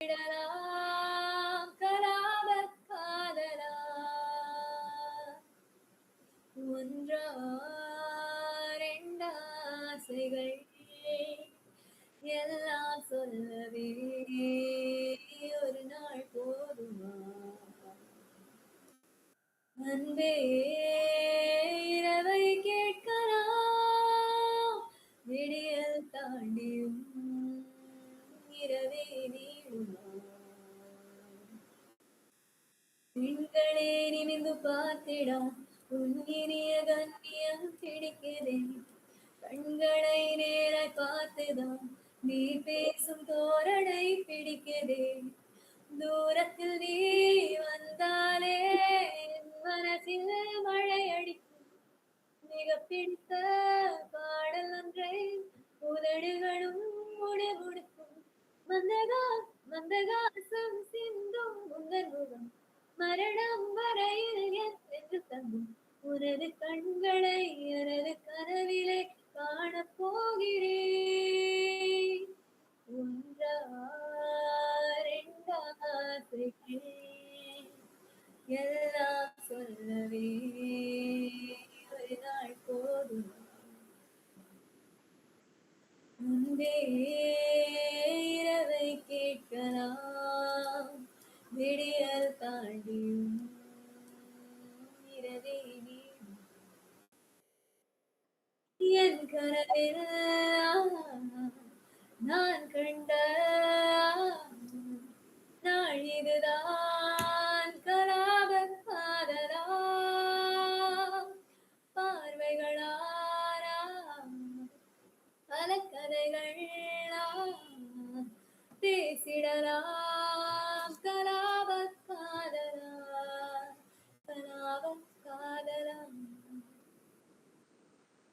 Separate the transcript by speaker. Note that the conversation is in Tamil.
Speaker 1: விடலாம் கலாபக் காதலா ஒன்றா ரெண்டாசைகள் எல்லாம் சொல்லவே ஒரு நாள் போதுமா அன்பே இரவை கேட்கலாம் விடியல் தாண்டியும் இரவே நீடுமா பெண்களே நிமிந்து பார்த்திடா உன் இனிய கண்ணியம் பிடிக்குதே கண்களை நேராய் பார்த்துதான் நீ பேசும் தோரணை பிடிக்குதே தூரத்தில் நீ வந்தாலே என் மனசில் மழை அடிக்கும் மிக பிடித்த பாடல் ஒன்றை உதடுகளும் முடிமுடிக்கும் மந்தகாசம் சிந்தும் உங்கள் முகம் மரணம் வரையில் என்று தந்தும் உனது கண்களை எனது கனவிலே காணப்போகிறேன் ஒன்றா ரெண்டாசைகள் எல்லாம் சொல்லவே ஒரு நாள் போதும் முன்பே இரவை கேட்கலாம் விடியல் தாண்டியும் இரவே நீடும் என் கனவில் நான் கண்ட நாள் இதுதான்